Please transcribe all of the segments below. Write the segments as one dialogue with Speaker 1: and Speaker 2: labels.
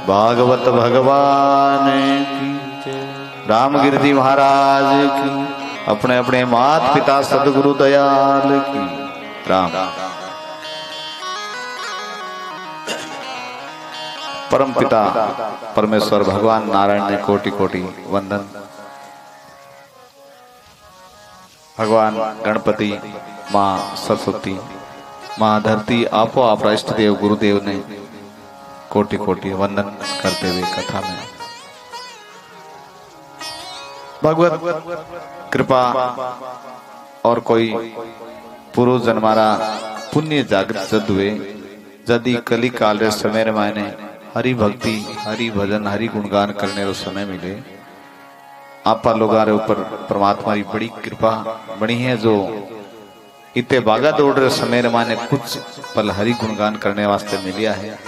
Speaker 1: भागवत भगवान की, रामगिर जी महाराज की, अपने अपने माता पिता सदगुरु दयाल की। राम परम पिता परमेश्वर भगवान नारायण ने कोटि कोटि वंदन। भगवान गणपति, माँ सरस्वती, माँ धरती, आपो आप इष्ट देव गुरुदेव ने कोटि कोटि वंदन करते हुए कथा में भगवत कृपा और कोई पूर्व जन्मारा पुण्य जागृत जद हुए जदि कली काल रे समय मायने हरि भक्ति, हरि भजन, हरि गुणगान करने रो समय मिले। आपा लोगा रे ऊपर परमात्मा की बड़ी कृपा बनी है जो इतने बागा दौड़ रहे समय रे माने कुछ पल हरि गुणगान करने वास्ते मिलिया है।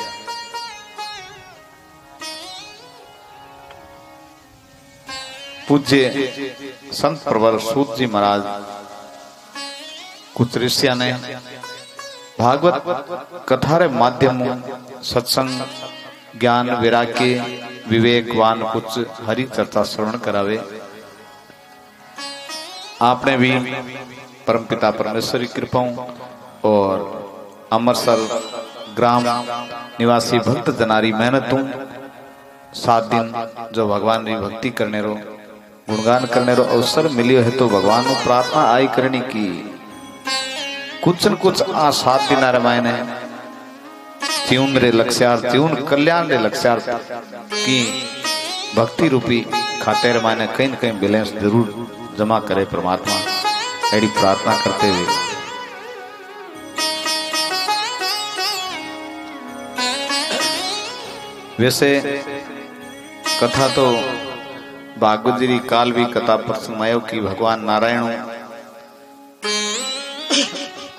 Speaker 1: पूज्य संत प्रवर सूत जी महाराज कुछ ऋषिया ने भागवत कथा रे माध्यम सत्संग, ज्ञान, वैराग्य, विवेकवान कुछ हरि चर्चा श्रवण करावे। आपने भी परमपिता परमेश्वर की कृपाओं और अमरसर ग्राम निवासी भक्त जनारी मेहनतों 7 दिन जो भगवान की भक्ति करने रो, गुणगान करने रो अवसर मिलियो है तो भगवान को प्रार्थना आई करनी की कुछ न कुछ आ 7 दिन रामायण जीवन रे लक्ष्यार्थ, जीवन कल्याण रे लक्ष्यार्थ की भक्ति रूपी खाते रामायण कहीं न कहीं बैलेंस जरूर जमा करे परमात्मा, ऐडी प्रार्थना करते हुए वैसे कथा तो भागवत जी काल भी कथा प्रसंग आयो कि भगवान नारायण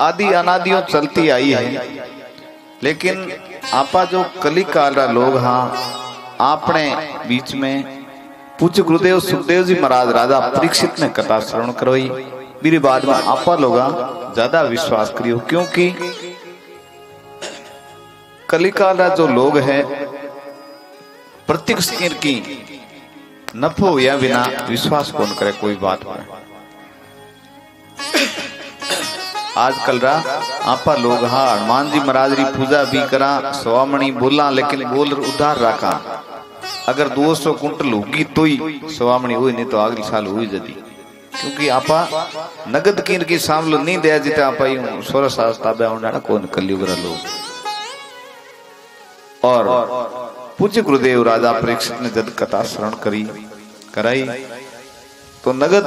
Speaker 1: आदि अनादियों चलती आई है, लेकिन आपा जो कली काल रा लोग हाँ आपने बीच में पूज्य गुरुदेव सुखदेव जी महाराज राजा परीक्षित ने कथा श्रवण करवाई। मेरी बाद में आपा लोग ज्यादा विश्वास करियो, क्योंकि कली काल रा जो लोग है प्रत्येक सिर की नफो या बिना विश्वास कौन करे कोई बात पर। आजकल रा आपा लोग हाँ हनुमान जी महाराज री पूजा भी करा, स्वामणी बोला, लेकिन बोल उधार रखा। अगर 200 कुंटल होगी तो ही स्वामणी हुई, नहीं तो अगले साल हुई जदी, क्योंकि आपा नगद कीर की सामलो नहीं दया जीते आपा 16 साल ताबे होना कौन कलयुग रा लोग। और पूज्य गुरुदेव राजा परीक्षित ने जद कथा श्रवण कराई तो नगद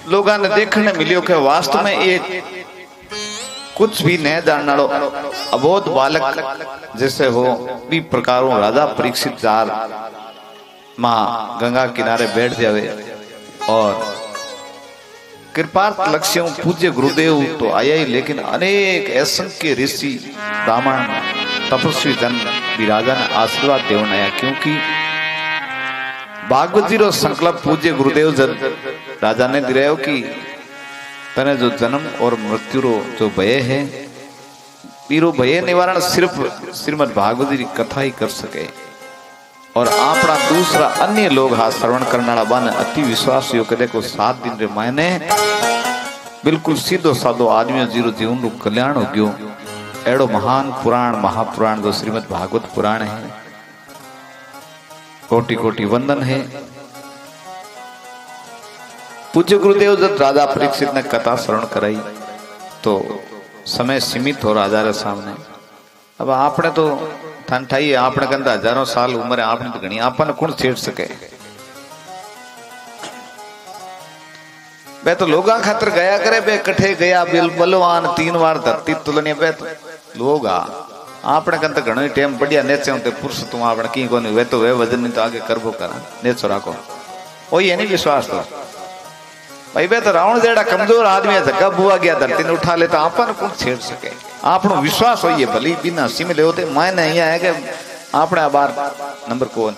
Speaker 1: लोगों ने देखने मिलियो कि वास्तव में एक कुछ भी न जानना अबोध बालक जैसे हो भी प्रकारों राजा परीक्षित जार मां गंगा किनारे बैठ जावे और कृपार्थ लक्ष्यों पूज्य गुरुदेव तो आया ही, लेकिन अनेक असंख्य ऋषि ब्राह्मण तपस्वी जन भी राजा ने आशीर्वाद देवन आया, क्योंकि भागवत जी रो संकल्प पूज्य गुरुदेव राजा ने दिरायो कि तने जो जन्म और मृत्यु रो जो भय है पीरो भय निवारण सिर्फ श्रीमद् भागवत जी की कथा ही कर सके। और आपड़ा दूसरा अन्य लोग हा श्रवण करने बन अति विश्वास योग देखो 7 दिन रे मायने बिल्कुल सीधो साधो आदमी जीरो जीवन रो कल्याण हो गयो। एड़ो महान पुराण महापुराण जो श्रीमद् भागवत पुराण है, कोटि कोटि वंदन है। पूज्य गुरुदेव जब राजा परीक्षित ने कथा श्रवण कराई तो समय सीमित हो राजा रे सामने। अब आपने तो ठंठाई आपने कहता हजारों साल उम्र है, आपने तो घनी आपन कौन छेड़ सके। बे तो लोगा खातर गया करे, बे कठे गया बलवान 3 बार धरती तुलने बे तो लोग आपने कहता घणो टाइम बढ़िया नेचे होते पुरुष तुम आपने की कोनी वे तो वे वजन नहीं तो आगे करबो करा नेचो राखो वही है नहीं विश्वास तो भाई बे तो रावण जेड़ा कमजोर आदमी है जगह बुआ गया धरती ने उठा लेता आपन कौन छेड़ सके। आपनो विश्वास होइए भली बिना सिम ले होते मायने यहाँ है कि आपने बार नंबर कौन,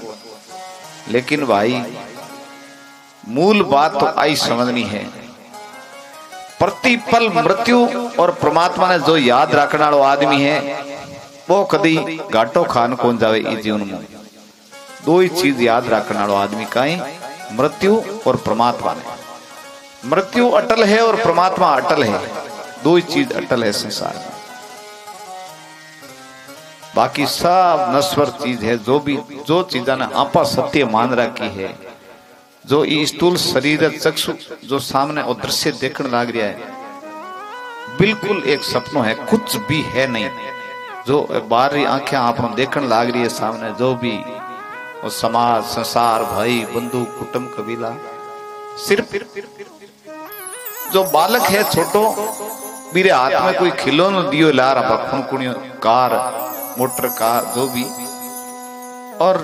Speaker 1: लेकिन भाई मूल बात तो आई समझनी है। प्रतिपल मृत्यु और परमात्मा ने जो याद रखने वाला आदमी है वो कदी घाटो खान कौन जावे इस जीवन में। दो ही चीज याद रखने वाला आदमी का ही, मृत्यु और परमात्मा ने। मृत्यु अटल है और परमात्मा अटल है, दो ही चीज अटल है संसार में। बाकी सब नश्वर चीज है। जो चीजा ने आपा सत्य मान रखी है, जो ये स्थूल शरीर चक्षु जो सामने और दृश्य देखने लग रहा है, बिल्कुल एक सपना है, कुछ भी है नहीं। जो बाहरी आंखें आप देखने लग रही है सामने, जो भी वो समाज संसार भाई बंधु कुटुंब कबीला, सिर्फ जो बालक है छोटो, मेरे हाथ में कोई खिलौना दियो ला रहा, खुणकुणियों कार मोटर कार जो भी, और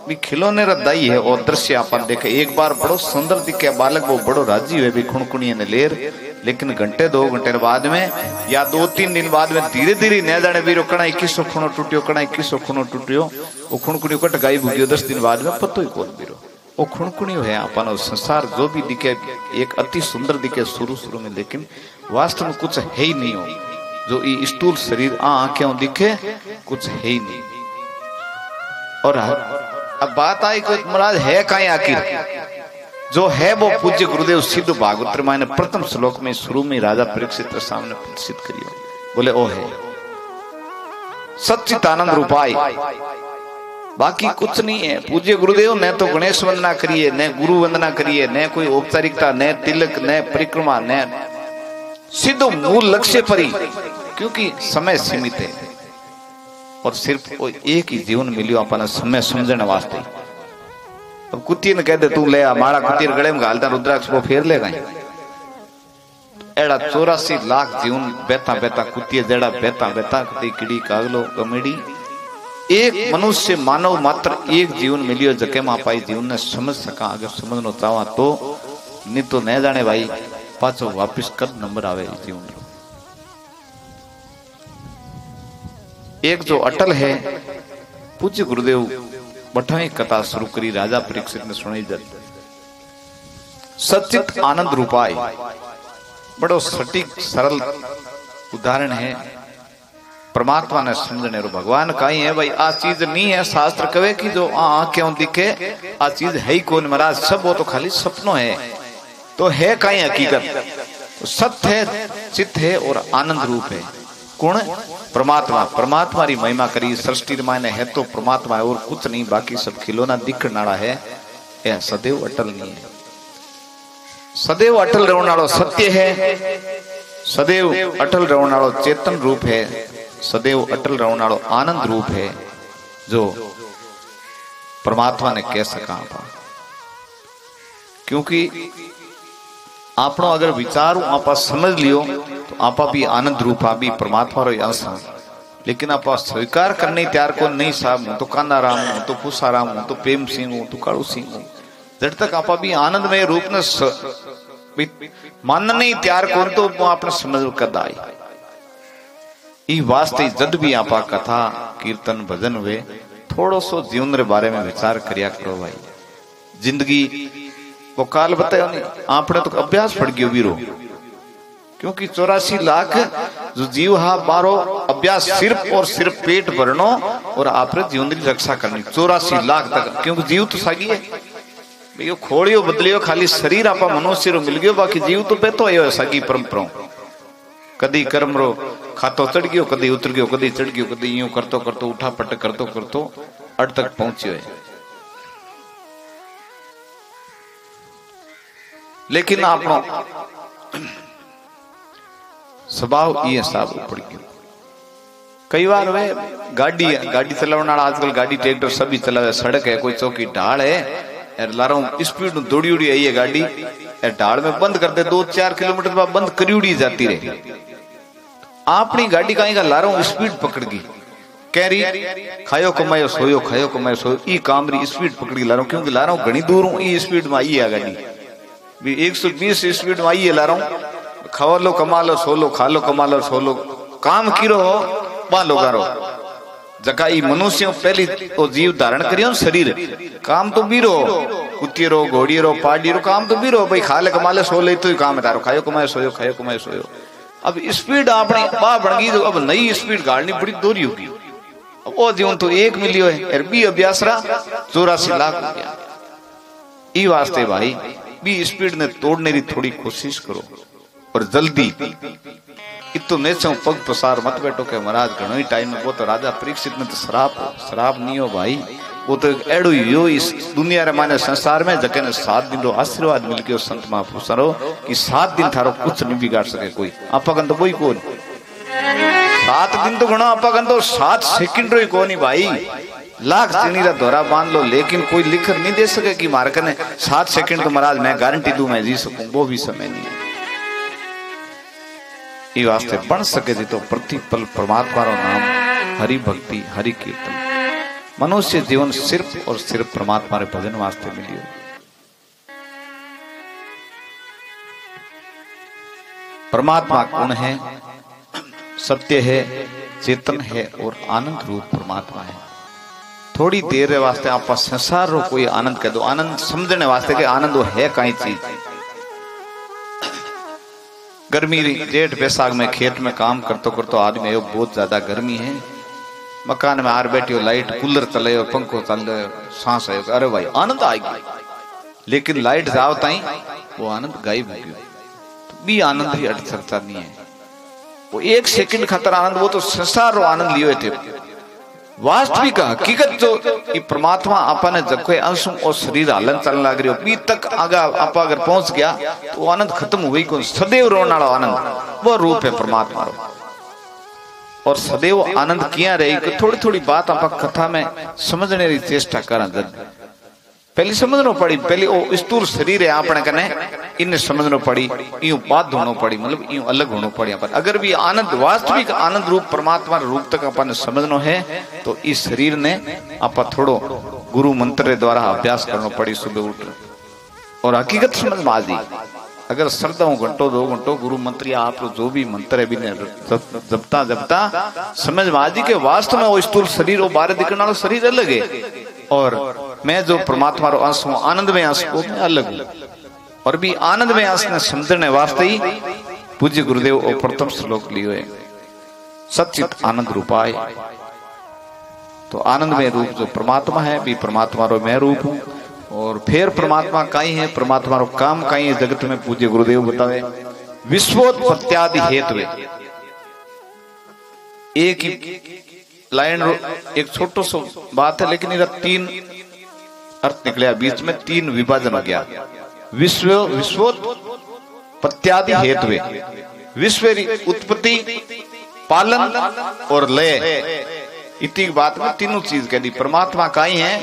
Speaker 1: भी खिलौने रदाई है। और दृश्य अपन देखे, एक बार बड़ो सुंदर दिखे बालक, वो बड़ो राजी हुए भी खुणकुणिया ने लेर, लेकिन घंटे 2 घंटे बाद में या 2-3 दिन बाद में धीरे धीरे न जाने भी कणा 21 खुणो टूटियो, कणा 21 खुणो टूटियो, वो खुणकुणियों कट गायब हो गयो। 10 दिन बाद में पतो ही कौन बीरो वो खुणकुणियों है। अपन संसार जो भी दिखे एक अति सुंदर दिखे शुरू में, लेकिन वास्तव में कुछ है ही नहीं हो। जो ये स्थूल शरीर आंखें दिखे कुछ है ही नहीं। और अब बात आई कि महाराज है कहीं आखिर, जो है वो पूज्य गुरुदेव सिद्ध भागवत रामायण प्रथम श्लोक में शुरू में राजा परीक्षित के सामने प्रदर्शित करियो, बोले ओ है सच्चिदानंद रूपाई, बाकी कुछ नहीं है। पूज्य गुरुदेव ने तो गणेश वंदना करिए, न गुरु वंदना करिए, न कोई औपचारिकता, न तिलक, न परिक्रमा, न सिद्ध मूल लक्ष्य पर ही, क्योंकि समय सीमित है और सिर्फ एक ही जीवन मिलियो अपन समय समझने वास्ते। अब कुत्ती ने कहते तू ले माड़ा कुत्ती गले में घालता रुद्राक्ष वो फेर लेगा। एड़ा 84 लाख जीवन बेता बेता कुत्ती जेड़ा बेता बेता कदी कीड़ी कागलो कमेडी, एक मनुष्य मानव मात्र एक जीवन मिलियो जके में पाई जीवन ने समझ सका। अगर समझना चाहवा तो, नहीं तो न जाने भाई पाछो वापिस कब नंबर आवे जीवन। एक जो अटल है, पूज्य गुरुदेव बठाई कथा शुरू करी, राजा परीक्षित ने सुनाई जब सच्चित आनंद रूपाई, बड़ो सटीक सरल उदाहरण है। परमात्मा ने समझने रो भगवान का ही है भाई, आ चीज नहीं है। शास्त्र कहे कि जो आंखें दिखे आ चीज है ही कौन महाराज, सब वो तो खाली सपनों है। तो है कहीं हकीकत, तो सत्य है, चित्त है और आनंद रूप है। कौन? परमात्मा। परमात्मा री महिमा करी सृष्टि मायने है तो परमात्मा है और कुछ नहीं, बाकी सब खिलौना दिखने वाला है। यह सदैव अटल नहीं है। सदैव अटल रहने वाला सत्य है, सदैव अटल रहने वाला चेतन रूप है, सदैव अटल रहने वाला आनंद रूप है, जो परमात्मा ने कह सका। क्योंकि आपनो अगर विचार आप समझ लियो तो आप भी आनंद रूपा भी परमात्मा रो अंश। लेकिन आप स्वीकार करने तैयार को नहीं, साहब हूं तो कान्हा राम हूं, तो फूसा राम हूं, तो प्रेम सिंह हूं, तो कालू सिंह हूं, जब तक आप भी आनंदमय रूप ने मानने नहीं तैयार को तो आपने समझ कद आई। ई वास्ते जद भी आप कथा कीर्तन भजन हुए थोड़ो सो जीवन रे बारे में विचार करिया करो भाई। जिंदगी वो काल बताया नहीं, आपने तो अभ्यास पड़ गयो वीरो। क्योंकि 84 लाख जो जीव हा बारो अभ्यास सिर्फ और सिर्फ पेट भरनो और आपरे जीवन की रक्षा करनी 84 लाख तक। क्योंकि जीव तो सागी है भैया, खोड़ियो बदलियो, खाली शरीर आपा मनुष्य रो मिल गयो, बाकी जीव तो बेतो है सागी परंपरा। कदी कर्म रो खातो चढ़ गयो, कदी उतर गयो, कदी चढ़ गयो, कदी यूं करतो करतो उठा पट करतो करतो अड़ तक पहुंचियो है। लेकिन आपनो स्वभाव ये साहब पड़ गयो। कई बार वे गाड़ी चलाने वाला आजकल गाड़ी ट्रैक्टर सभी चलावे, सड़क है कोई चौकी ढाल है लारो स्पीड में दौड़ी उड़ी आई है गाड़ी, ढाल में बंद करते 2-4 किलोमीटर बाद बंद करी उड़ी जाती रहे। अपनी गाड़ी कहीं का लारो स्पीड पकड़ गई, कह रही खायो कमायो सोयो, खायो कमायो सोयो, ई काम री स्पीड पकड़ गई लारो। क्योंकि लारो घनी दूर हूं, ई स्पीड में आई है गाड़ी भी 120 स्पीड में आई है लारो। खाओ लो कमा लो सो लो, खा लो कमा लो सो लो, काम किरो हो बा लोगारो जका ई मनुष्य पहली वो जीव धारण करियो शरीर, काम तो बीरो कुत्ती रो घोड़ी रो पाड़ी रो, काम तो बीरो भाई, खा ले कमा ले सो ले तो ही काम है तारो, खायो कमाए सोयो, खायो कमाए सोयो। अब स्पीड आपने बा बन गई, तो अब नई स्पीड गाड़नी बड़ी दूरी होगी। वो जीवन तो एक मिलियो है और बी अभ्यास रहा 84 लाख हो गया। ई वास्ते भाई बी स्पीड ने तोड़ने की थोड़ी कोशिश करो और जल्दी इतो नेचो पग पसार मत बैठो के महाराज घणो ही टाइम में। वो तो राजा परीक्षित ने तो शराब नहीं हो भाई, वो तो एड़ो यो इस दुनिया रे माने संसार में जके ने 7 दिन रो आशीर्वाद मिल गयो संत महापुरुषों रो कि 7 दिन थारो कुछ नहीं बिगाड़ सके कोई। आपा कन तो कोई कोन 7 दिन तो घणो, आपा कन तो 7 सेकंड रो ही कोनी भाई। लाख चीनी रा धोरा बांध लो लेकिन कोई लिख नहीं दे सके कि मार कने 7 सेकंड तो महाराज मैं गारंटी दूं मैं जी सकूं, वो भी समय नहीं है। ये वास्ते बन सके जी तो प्रतिपल परमात्मा रो नाम, हरि भक्ति, हरि कीर्तन। मनुष्य जीवन सिर्फ और सिर्फ परमात्मा रे भजन वास्ते मिलियो। परमात्मा कौन है? सत्य है, चेतन है और आनंद रूप परमात्मा है। थोड़ी देर वास्ते आप संसार रो कोई आनंद कह दो, आनंद समझने वास्ते के आनंद वो है कई चीज। गर्मी जेठ बैसाख में खेत में काम करते करते आदमी बहुत ज्यादा गर्मी है, मकान में आर बैठी हो, लाइट कूलर चले और पंखो चल रहे, सांस आयो, अरे भाई आनंद आएगी। लेकिन लाइट जाओ ताई वो आनंद गायब हो गयो, तो भी आनंद ही अट सकता नहीं है। वो 1 सेकंड खातर आनंद, वो तो संसार रो आनंद लियो थे। वास्तविक हकीकत जो ये परमात्मा आपा ने जब कोई अंश और शरीर हलन चलने लग रही हो बी तक आगा आपा अगर पहुंच गया तो वो आनंद खत्म हो गई। कौन? सदैव रोने वाला आनंद, वो रूप है परमात्मा रो। और सदैव आनंद किया रही। थोड़ी थोड़ी बात आप कथा में समझने की चेष्टा करें। पहले समझना पड़ी, पहले वो स्थूल शरीर है आपने कने इन्हें समझना पड़ी, यूं बात होना पड़ी, मतलब यूं अलग होना पड़ी। अगर भी आनंद वास्तविक आनंद रूप परमात्मा रूप तक अपन समझना है तो इस शरीर ने आप थोड़ो गुरु मंत्र द्वारा अभ्यास करना पड़ी सुबह उठ और हकीकत समझ में आ जी। अगर श्रद्धा घंटों 2 घंटों गुरु मंत्र या आप जो भी मंत्र है भी जपता जपता समझ में आ जी के वास्तव में वो स्थूल शरीर वो बाहर दिखने वाला शरीर अलग है और मैं जो परमात्मा रो अंश हूं, आनंद में अंश को मैं अलग हूं। और भी आनंद में अंश ने समझने वास्ते ही पूज्य गुरुदेव और प्रथम श्लोक लियो है, सच्चित आनंद रूपाय। तो आनंद में रूप जो परमात्मा है भी परमात्मा रो मैं रूप हूं। और फिर परमात्मा काई है, परमात्मा रो काम काई है जगत में पूज्य गुरुदेव बतावे विश्वोत्पत्त्यादि हेतु। एक ही लाइन एक छोटो सो बात है लेकिन इधर 3 अर्थ निकले, बीच में 3 विभाजन हो गया। विश्वोत्पत्त्यादि हेतु, विश्व उत्पत्ति, पालन और लय। इतनी बात में तीनों चीज कह दी। परमात्मा काई है,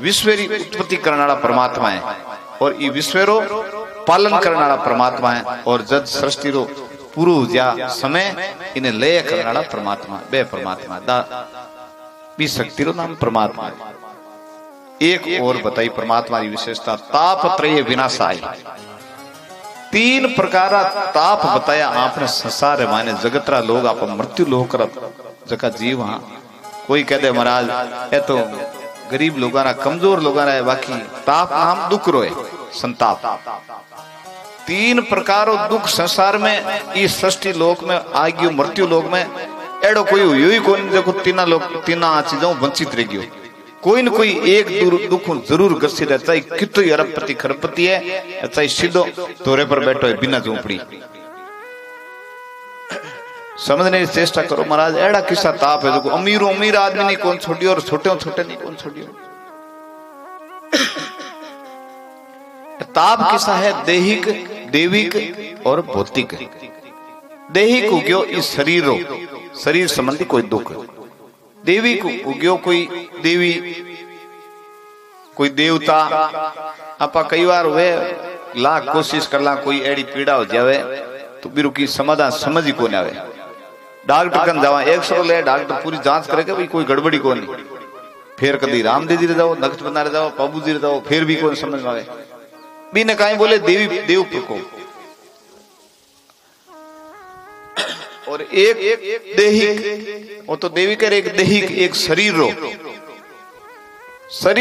Speaker 1: विश्व उत्पत्ति करने वाला परमात्मा है और ये विश्व रो पालन करने वाला परमात्मा है और जद सृष्टि रो पूर्व या समय इन्हें लय करने वाला परमात्मा बे परमात्मा दा भी शक्ति रो नाम परमात्मा। एक और बताई परमात्मा की विशेषता, तापत्रय विनाशाय। 3 प्रकार ताप बताया आपने संसार माने जगतरा लोग आप मृत्यु लोग करत जका जीव। हाँ कोई कह दे महाराज ये तो गरीब लोग कमजोर लोग है, बाकी ताप नाम दुख रोए संताप। 3 प्रकार दुख संसार में इस सृष्टि लोक में आ गयो, मृत्यु लोक में एड़ो कोई हुई ही कोई देखो तीना चीजों वंचित रह गयो। कोई न कोई एक दुख जरूर ग्रसित है, चाहे कितनी अरबपति खरबपति है, चाहे सीधो तोरे पर बैठो है बिना झोंपड़ी। समझने की चेष्टा करो महाराज, एड़ा किसा ताप है जो अमीरों अमीर आदमी नहीं कौन छोड़ियो और छोटे छोटे नहीं कौन छोड़ियो। ताप किसा है, दैहिक, देविक और भौतिक। दैहिक उग्यो इस शरीर शरीर संबंधी कोई दुख, देविक उग्यो कोई देवी कोई देवता। आपा कई बार हुए लाख कोशिश कर ला कोई एड़ी पीड़ा हो जावे तो बिरु की समाधान समझ ही कोने आवे। डॉक्टर कन जावा 100 ले, डॉक्टर पूरी जांच करे कि भाई कोई गड़बड़ी को नहीं। फिर कभी रामदेव जी रे जाओ, नक्श बना रे जाओ, बाबू जी रे जाओ, फिर भी कोई समझ में आवे। बिना कहीं बोले देवी देव प्रकोप। और एक देहिक, वो तो देवी कर एक देहिक एक शरीर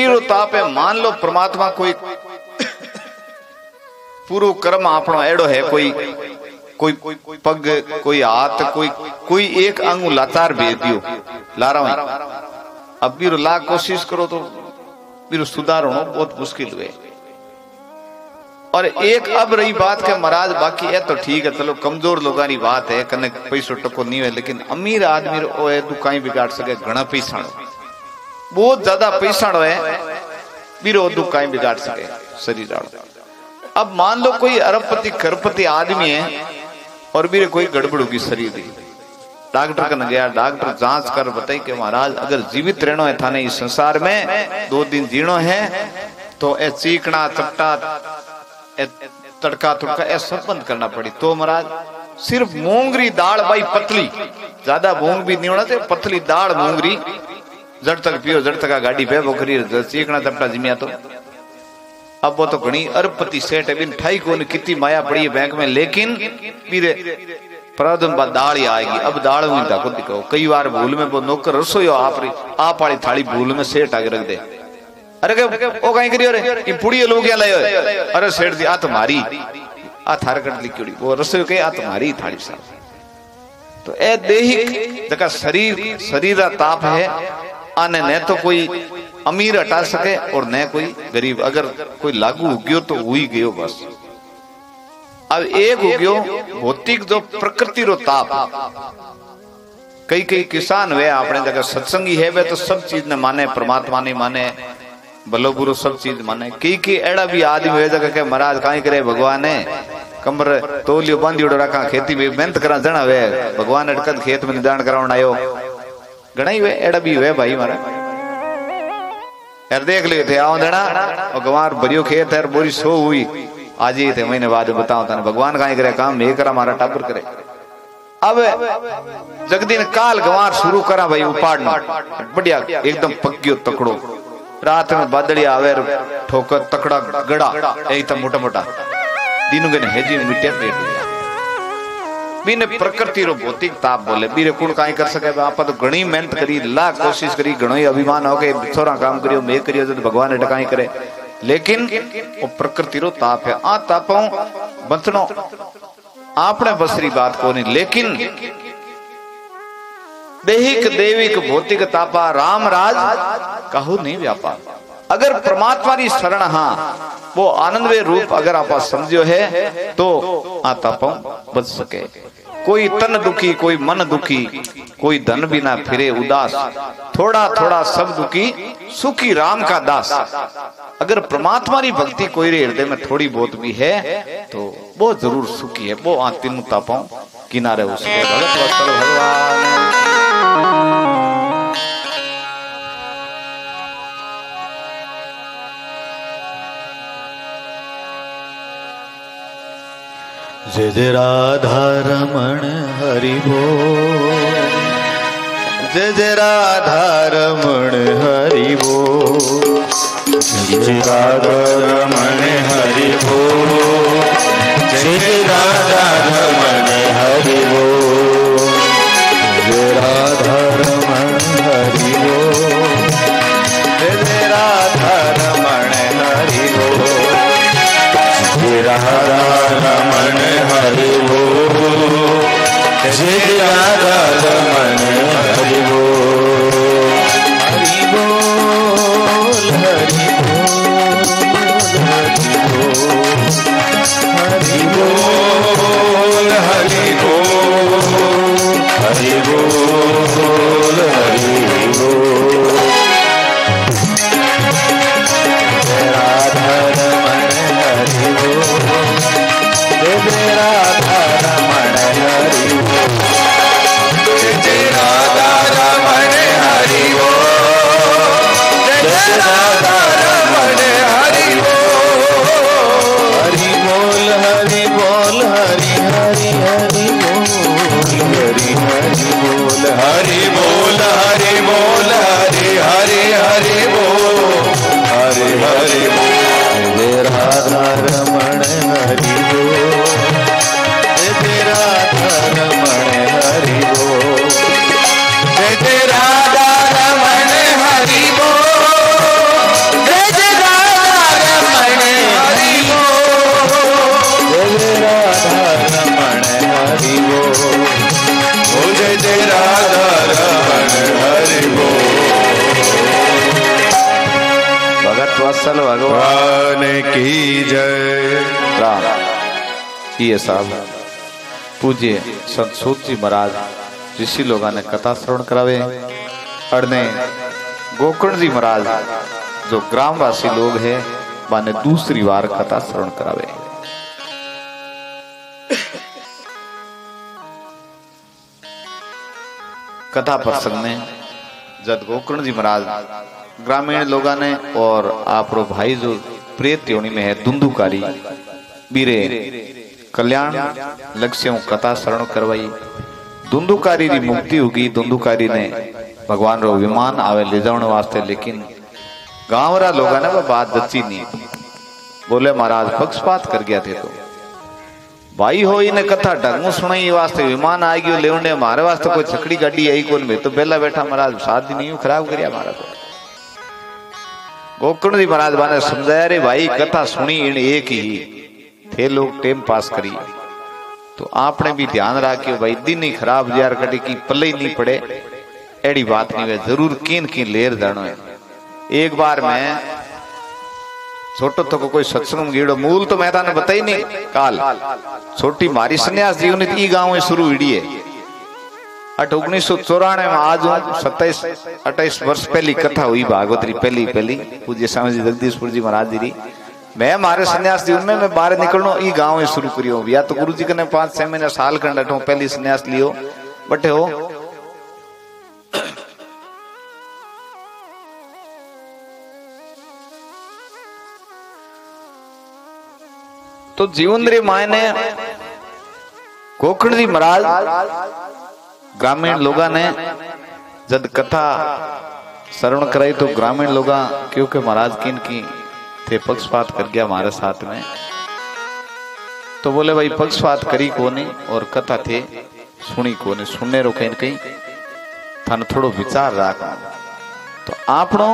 Speaker 1: रो ताप है। मान लो परमात्मा कोई पूर्व कर्म आपनो एड़ो है, कोई कोई पग, कोई हाथ, कोई एक अंग लाचार भेज दियो ला रहा हूं। अब भी ला कोशिश करो तो फिर सुधार होना बहुत मुश्किल हुए। और एक अब रही बात के महाराज बाकी है तो ठीक है, चलो कमजोर लोगों की बात है, कने पैसों टको नहीं है, लेकिन अमीर आदमी तू कहीं बिगाड़ सके, घना पैसा बहुत ज्यादा पैसा है बीरो तू कहीं बिगाड़ सके शरीर। अब मान लो कोई अरबपति खरबपति आदमी है और भी कोई गड़बड़ होगी शरीर की, डॉक्टर कन गया, डॉक्टर जांच कर बताई कि महाराज अगर जीवित रहना है थाने इस संसार में 2 दिन जीना है तो ए चीकना चपटा तड़का तुड़का ए सब बंद करना पड़ी। तो महाराज सिर्फ मूंगरी दाल भाई पतली, ज्यादा मूंग भी नहीं होना चाहिए, पतली दाल मूंगरी जड़ तक पियो, जड़ तक गाड़ी पे बोखरी चीकना चपटा जिमिया। तो अब वो तो घनी अरबपति सेठ है, बिन ठाई को कितनी माया पड़ी है बैंक में, लेकिन फिर प्रावधान बाद दाल ही आएगी। अब दाल हुई था खुद कहो, कई बार भूल में वो नौकर रसोई आप वाली थाली भूल में सेठ आगे रख दे, अरे वो कहीं करियो रे ये पुड़िया लोग क्या लाए, अरे सेठ जी आ तुम्हारी आ थार कट लिखी, वो रसोई कहे आ तुम्हारी थाली साहब। तो ए देहिक जगह शरीर ताप है, आने न तो कोई अमीर हटा सके और न कोई गरीब, अगर कोई लागू हो गयो तो हुई गयो बस। अब एक हो गयो भौतिक जो प्रकृति रो ताप, कई किसान वे अपने जगह सत्संगी है वे तो सब चीज ने माने, परमात्मा ने माने, भलो बुरो सब चीज माने। कई एड़ा भी आदमी वे जगह के महाराज कहीं करे भगवान है कमर तोलियो बांधी उड़ रखा, खेती में मेहनत करा जना वे भगवान अटकत खेत में निदान कराउन आयो, घना ही वे एड़ा भी वे भाई मारा यार देख लिए थे आओ देना और गंवार भरियो खेत है बोरी सो हुई आज ही थे महीने बाद बताओ तने भगवान कहीं करे काम ये करा मारा टापर करे। अब जगदीन काल गंवार शुरू करा भाई उपाड़ना बढ़िया एकदम पक्कियो तकड़ो, रात में बादली आवे ठोकर तकड़ा गड़ा एकदम मोटा मोटा दिनों के हेजी मिट्टे पेट बीने प्रकृति रो भौतिक ताप बोले बीरे कुण काई कर सके, आप तो घणी मेहनत करी लाख कोशिश करी, घणो ही अभिमान हो के छोरा काम करियो मैं करियो तो भगवान ने काई करे, लेकिन वो प्रकृति रो ताप है। आ तापों बचनो आपने बसरी बात को नहीं, लेकिन देहिक देविक भौतिक तापा राम राज कहू नहीं व्यापा। अगर परमात्मा की शरण हाँ वो आनंदमय रूप अगर आप समझो है तो आतापों बच सके। कोई तन दुखी, कोई मन दुखी, कोई धन बिना फिरे उदास, थोड़ा थोड़ा सब दुखी सुखी राम का दास। अगर परमात्मा की भक्ति कोई हृदय में थोड़ी बहुत भी है तो वो जरूर सुखी है, वो तीनों तापों किनारे हो सके। भगत वत्सल भगवान
Speaker 2: जय जय राधा रमण हरि बोल, जय जय राधा रमण हरि बोल, जय जय राधा रमण हरि बोल, जय जय राधा रमण हरि बोल, जय राधा रमण हरि बोल, जय जय राधा रमण हरि बोल, जय राधा रमण हरि बोल, जय राधा रमण हरि बोल, हरि बोल हरि बोल हरि बोल हरि बोल
Speaker 1: वत्सल भगवान
Speaker 2: की जय।
Speaker 1: राम। ये साहब पूज्य संत सूत जी महाराज ऋषि लोगों ने कथा श्रवण करावे। अड़ने गोकर्ण जी महाराज जो ग्रामवासी लोग हैं माने दूसरी बार कथा श्रवण करावे। कथा प्रसंग में जब गोकर्ण जी महाराज ग्रामीण लोगों ने और आपरो भाई जो प्रेत योनि में है दुंदुकारी बीरे कल्याण लक्ष्यों कथा शरण करवाई। दुंदुकारी री मुक्ति होगी। दुंदुकारी ने भगवान रो विमान आवे ले जाने वास्ते, लेकिन गांव रा लोगों ने वह बात जची नहीं। बोले महाराज पक्षपात कर गया थे तो भाई हो इन्हें कथा ढंग सुनाई वास्ते विमान आ गयो लेवने हमारे वास्ते कोई छकड़ी गाड़ी आई कौन में तो बेला बैठा महाराज शादी नहीं खराब करिया हमारा को। गोकर्ण जी महाराज बाने समझाया रे भाई कथा सुनी इन एक ही थे लोग टाइम पास करी तो आपने भी ध्यान रखियो भाई दिन ही खराब जार कटी की पल्ले ही नहीं पड़े एड़ी बात नहीं वे जरूर किन की लेर जानो है। एक बार मैं छोटो तो कोई सत्संग गीड़ो मूल तो मैं ताने बताई नहीं काल छोटी मारी सन्यास जीवन ई गांव में शुरू हुई है 1994 में आज 27-28 वर्ष पहली कथा हुई भागवतरी पहली पूज्य स्वामी जी जगदीशपुर जी महाराज जी री। मैं मारे सन्यास जीवन में मैं बाहर निकलनो ई गांव में शुरू करियो या तो गुरु जी कने 5-6 महीने साल कर डटो पहली सन्यास लियो बटे हो। तो जीवन रे मायने गोकर्ण जी महाराज ग्रामीण लोगों ने जब कथा श्रवण कराई तो ग्रामीण लोग क्योंकि महाराज किन की थे पक्षपात कर गया हमारे साथ में तो बोले भाई पक्षपात करी कोनी और कथा थे सुनी कोनी सुनने रो कहीं थाने थोड़ो विचार रखना। तो आपनो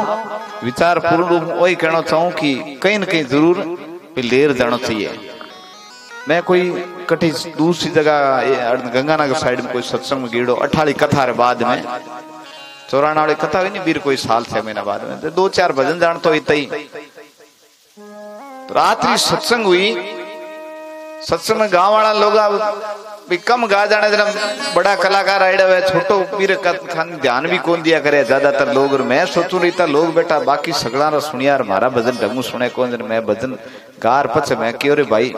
Speaker 1: विचार पूर्ण रूप वही कहना चाहूं कि कहीं न कहीं जरूर लेर जाना चाहिए। मैं कोई कठी दूसरी जगह गंगानगर साइड में कोई सत्संग में गिड़ो 28 कथा रे बाद में 94 वाली कथा हुई नहीं बीर कोई साल 6 महीना बाद में तो 2-4 भजन जान तो इतना ही। तो रात्रि सत्संग हुई। सत्संग में गांव वाला लोग भी कम गा जाने जरा बड़ा कलाकार आए हुए छोटो पीर खान ध्यान भी कौन दिया करे ज्यादातर लोग। और मैं सोचू रही था लोग बेटा बाकी सगड़ा सुनिया मारा भजन ढंगू सुने कौन मैं भजन गार पछ मैं क्यों रे भाई